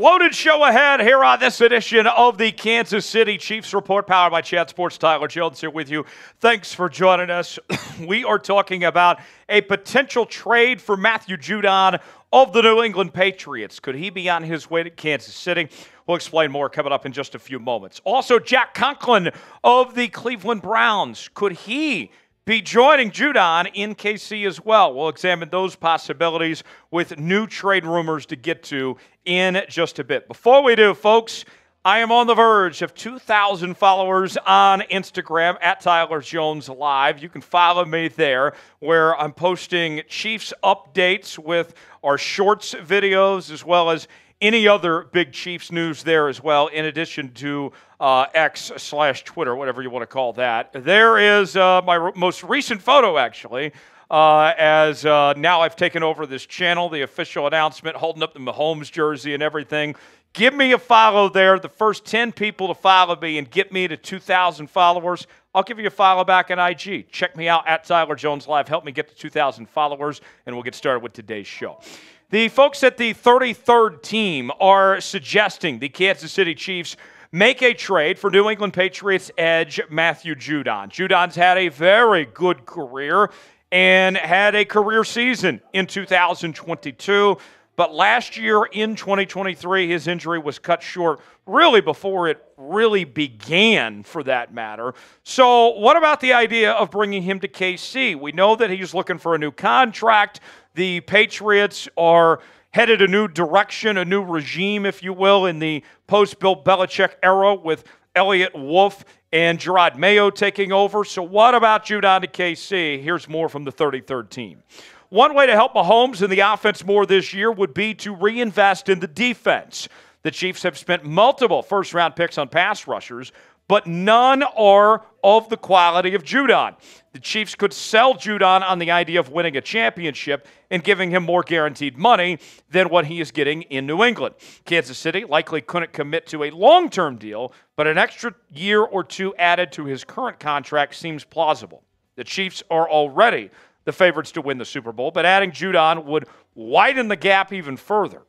Loaded show ahead here on this edition of the Kansas City Chiefs Report, powered by Chat Sports. Tyler Jones here with you. Thanks for joining us. We are talking about a potential trade for Matthew Judon of the New England Patriots. Could he be on his way to Kansas City? We'll explain more coming up in just a few moments. Also, Jack Conklin of the Cleveland Browns. Could he be joining Judon in KC as well? We'll examine those possibilities with new trade rumors to get to in just a bit. Before we do, folks, I am on the verge of 2,000 followers on Instagram at Tyler Jones Live. You can follow me there, where I'm posting Chiefs updates with our shorts videos as well as any other big Chiefs news there as well, in addition to X/Twitter, whatever you want to call that. There is my most recent photo, actually, as now I've taken over this channel, the official announcement, holding up the Mahomes jersey and everything. Give me a follow there. The first 10 people to follow me and get me to 2,000 followers, I'll give you a follow back on IG. Check me out at Tyler Jones Live. Help me get to 2,000 followers, and we'll get started with today's show. The folks at the 33rd team are suggesting the Kansas City Chiefs make a trade for New England Patriots edge Matthew Judon. Judon's had a very good career and had a career season in 2022. But last year in 2023, his injury was cut short really before it really began, for that matter. So what about the idea of bringing him to KC? We know that he's looking for a new contract. The Patriots are headed a new direction, a new regime, if you will, in the post-Bill Belichick era with Elliott Wolf and Gerard Mayo taking over. So what about Judon to KC? Here's more from the 33rd team. One way to help Mahomes and the offense more this year would be to reinvest in the defense. The Chiefs have spent multiple first-round picks on pass rushers, but none are of the quality of Judon. The Chiefs could sell Judon on the idea of winning a championship and giving him more guaranteed money than what he is getting in New England. Kansas City likely couldn't commit to a long-term deal, but an extra year or two added to his current contract seems plausible. The Chiefs are already the favorites to win the Super Bowl, but adding Judon would widen the gap even further.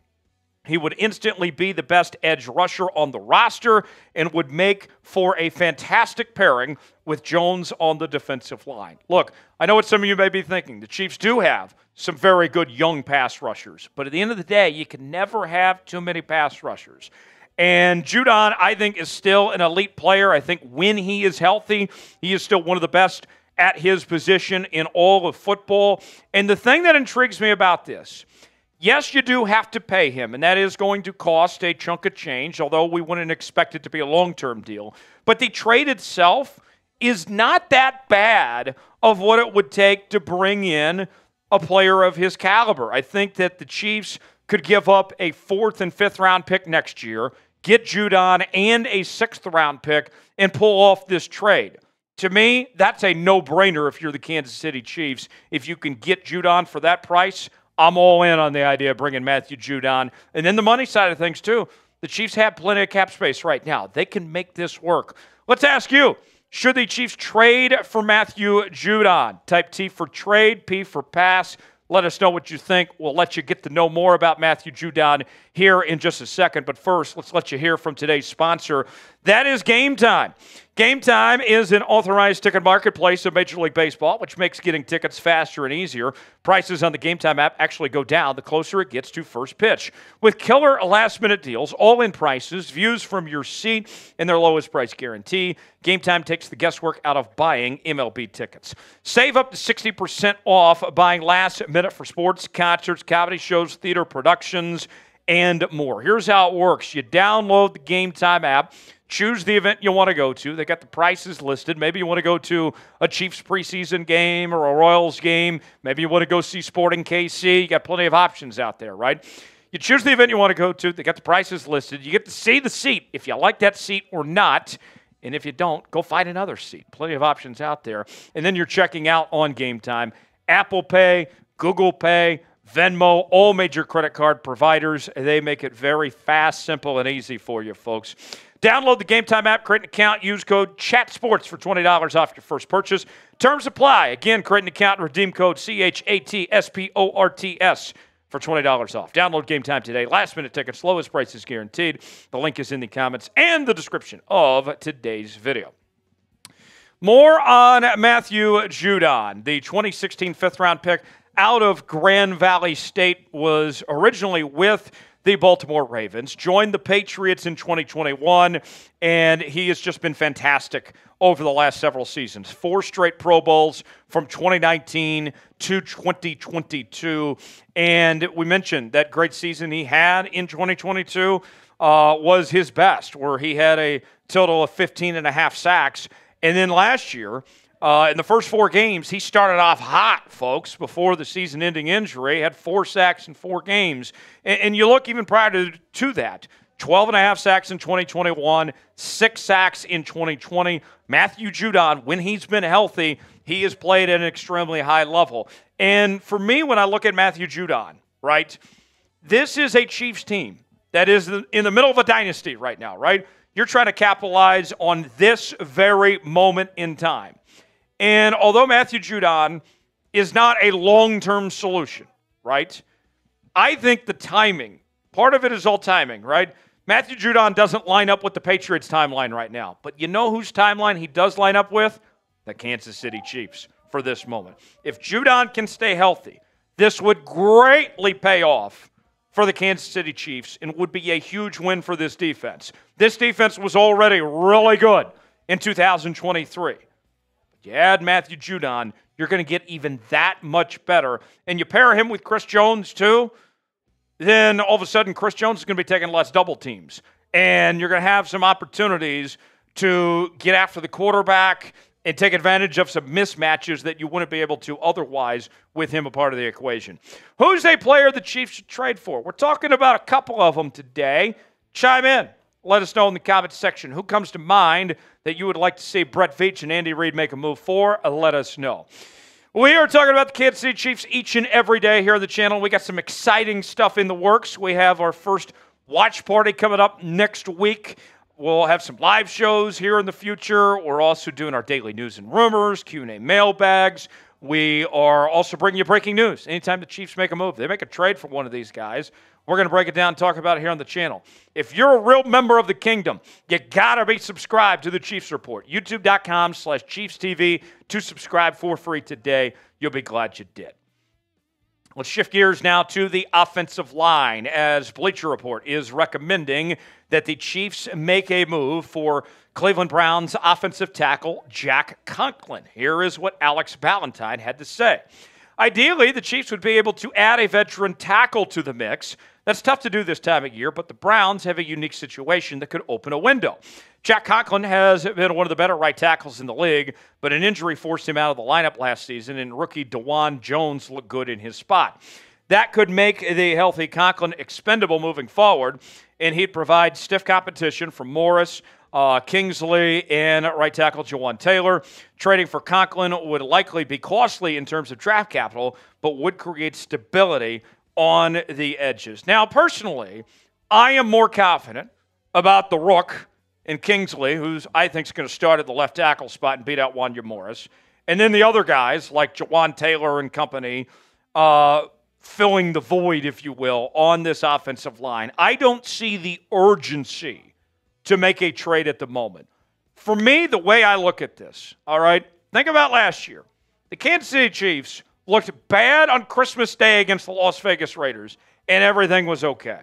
He would instantly be the best edge rusher on the roster and would make for a fantastic pairing with Jones on the defensive line. Look, I know what some of you may be thinking. The Chiefs do have some very good young pass rushers, but at the end of the day, you can never have too many pass rushers. And Judon, I think, is still an elite player. I think when he is healthy, he is still one of the best at his position in all of football. And the thing that intrigues me about this, yes, you do have to pay him, and that is going to cost a chunk of change, although we wouldn't expect it to be a long-term deal. But the trade itself is not that bad of what it would take to bring in a player of his caliber. I think that the Chiefs could give up a 4th and 5th round pick next year, get Judon and a 6th round pick, and pull off this trade. To me, that's a no-brainer if you're the Kansas City Chiefs. If you can get Judon for that price, I'm all in on the idea of bringing Matthew Judon. And then the money side of things, too. The Chiefs have plenty of cap space right now. They can make this work. Let's ask you, should the Chiefs trade for Matthew Judon? Type T for trade, P for pass. Let us know what you think. We'll let you get to know more about Matthew Judon here in just a second. But first, let's let you hear from today's sponsor. That is Game Time. Game Time is an authorized ticket marketplace of Major League Baseball, which makes getting tickets faster and easier. Prices on the Game Time app actually go down the closer it gets to first pitch. With killer last-minute deals, all-in prices, views from your seat, and their lowest price guarantee, Game Time takes the guesswork out of buying MLB tickets. Save up to 60% off buying last minute for sports, concerts, comedy shows, theater productions, and more. Here's how it works. You download the Game Time app, choose the event you want to go to. They got the prices listed. Maybe you want to go to a Chiefs preseason game or a Royals game. Maybe you want to go see Sporting KC. You got plenty of options out there, right? You choose the event you want to go to. They got the prices listed. You get to see the seat if you like that seat or not. And if you don't, go find another seat. Plenty of options out there. And then you're checking out on Game Time. Apple Pay, Google Pay, Venmo, all major credit card providers. They make it very fast, simple, and easy for you, folks. Download the Game Time app, create an account, use code CHATSPORTS for $20 off your first purchase. Terms apply. Again, create an account and redeem code CHATSPORTS for $20 off. Download Game Time today. Last-minute tickets, lowest prices guaranteed. The link is in the comments and the description of today's video. More on Matthew Judon, the 2016 fifth-round pick out of Grand Valley State, was originally with the Baltimore Ravens, joined the Patriots in 2021, and he has just been fantastic over the last several seasons. 4 straight Pro Bowls from 2019 to 2022, and we mentioned that great season he had in 2022 was his best, where he had a total of 15 and a half sacks. And then last year, in the first 4 games, he started off hot, folks, before the season-ending injury. Had 4 sacks in 4 games. And you look even prior to that, 12 and a half sacks in 2021, 6 sacks in 2020. Matthew Judon, when he's been healthy, he has played at an extremely high level. And for me, when I look at Matthew Judon, right, this is a Chiefs team that is in the middle of a dynasty right now, right? You're trying to capitalize on this very moment in time. And although Matthew Judon is not a long-term solution, right, I think the timing, part of it is all timing, right? Matthew Judon doesn't line up with the Patriots' timeline right now. But you know whose timeline he does line up with? The Kansas City Chiefs for this moment. If Judon can stay healthy, this would greatly pay off for the Kansas City Chiefs and would be a huge win for this defense. This defense was already really good in 2023. You add Matthew Judon, you're going to get even that much better. And you pair him with Chris Jones, too, then all of a sudden Chris Jones is going to be taking less double teams. And you're going to have some opportunities to get after the quarterback and take advantage of some mismatches that you wouldn't be able to otherwise with him a part of the equation. Who's a player the Chiefs should trade for? We're talking about a couple of them today. Chime in. Let us know in the comments section. Who comes to mind that you would like to see Brett Veach and Andy Reid make a move for? Let us know. We are talking about the Kansas City Chiefs each and every day here on the channel. We got some exciting stuff in the works. We have our first watch party coming up next week. We'll have some live shows here in the future. We're also doing our daily news and rumors, Q&A mailbags. We are also bringing you breaking news. Anytime the Chiefs make a move, they make a trade for one of these guys, we're going to break it down and talk about it here on the channel. If you're a real member of the kingdom, you got to be subscribed to the Chiefs Report. YouTube.com/ChiefsTV to subscribe for free today. You'll be glad you did. Let's shift gears now to the offensive line, as Bleacher Report is recommending that the Chiefs make a move for Cleveland Browns offensive tackle Jack Conklin. Here is what Alex Ballantyne had to say. Ideally, the Chiefs would be able to add a veteran tackle to the mix. That's tough to do this time of year, but the Browns have a unique situation that could open a window. Jack Conklin has been one of the better right tackles in the league, but an injury forced him out of the lineup last season, and rookie DeJuan Jones looked good in his spot. That could make the healthy Conklin expendable moving forward, and he'd provide stiff competition from Morris, Kingsley, and right tackle Jawan Taylor. Trading for Conklin would likely be costly in terms of draft capital, but would create stability on the edges. Now, personally, I am more confident about the Rook and Kingsley, who's I think is going to start at the left tackle spot and beat out Wanya Morris. And then the other guys like Jawan Taylor and company filling the void, if you will, on this offensive line. I don't see the urgency to make a trade at the moment. For me, the way I look at this, all right, think about last year. The Kansas City Chiefs looked bad on Christmas Day against the Las Vegas Raiders, and everything was okay.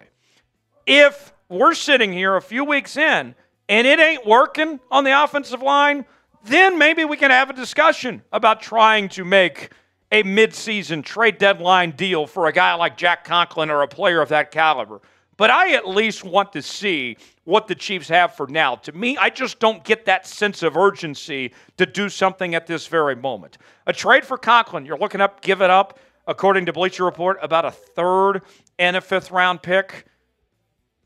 If we're sitting here a few weeks in and it ain't working on the offensive line, then maybe we can have a discussion about trying to make a midseason trade deadline deal for a guy like Jack Conklin or a player of that caliber. But I at least want to see what the Chiefs have for now. To me, I just don't get that sense of urgency to do something at this very moment. A trade for Conklin, you're looking up, give it up, according to Bleacher Report, about a third and a fifth-round pick.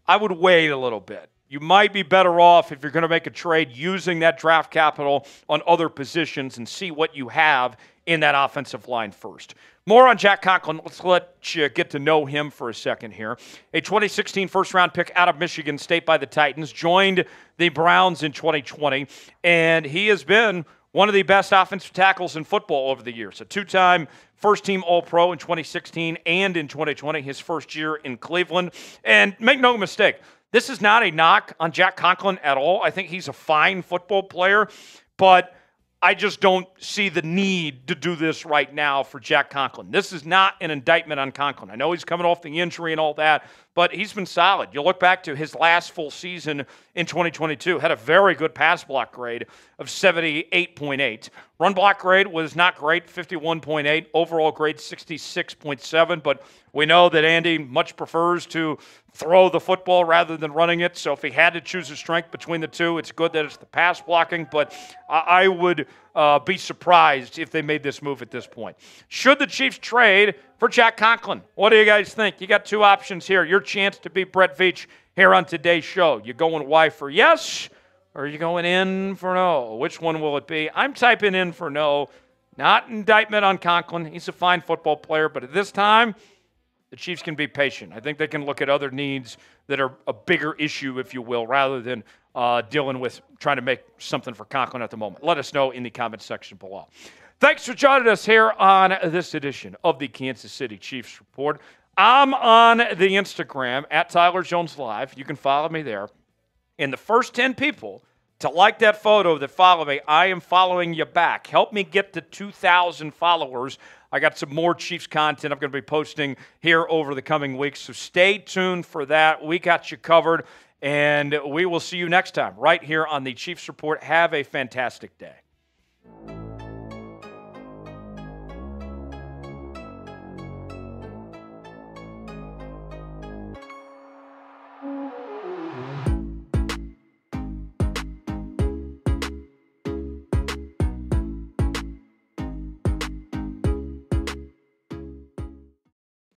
I would wait a little bit. You might be better off if you're going to make a trade using that draft capital on other positions and see what you have in that offensive line first. More on Jack Conklin. Let's let you get to know him for a second here. A 2016 first-round pick out of Michigan State by the Titans, joined the Browns in 2020, and he has been one of the best offensive tackles in football over the years. A two-time first-team All-Pro in 2016 and in 2020, his first year in Cleveland. And make no mistake, this is not a knock on Jack Conklin at all. I think he's a fine football player, but I just don't see the need to do this right now for Jack Conklin. This is not an indictment on Conklin. I know he's coming off the injury and all that, but he's been solid. You look back to his last full season in 2022, had a very good pass block grade of 78.8. Run block grade was not great, 51.8. Overall grade, 66.7. But we know that Andy much prefers to throw the football rather than running it. So if he had to choose a strength between the two, it's good that it's the pass blocking. But I would be surprised if they made this move at this point. Should the Chiefs trade for Jack Conklin? What do you guys think? You got two options here. Your chance to beat Brett Veach here on today's show. You going Y for yes, or are you going in for no? Which one will it be? I'm typing in for no. Not indictment on Conklin. He's a fine football player, but at this time, the Chiefs can be patient. I think they can look at other needs that are a bigger issue, if you will, rather than dealing with trying to make something for Conklin at the moment. Let us know in the comments section below. Thanks for joining us here on this edition of the Kansas City Chiefs Report. I'm on the Instagram at Tyler Jones Live. You can follow me there. And the first 10 people to like that photo that follow me, I am following you back. Help me get to 2,000 followers. I got some more Chiefs content I'm going to be posting here over the coming weeks, so stay tuned for that. We got you covered, and we will see you next time right here on the Chiefs Report. Have a fantastic day.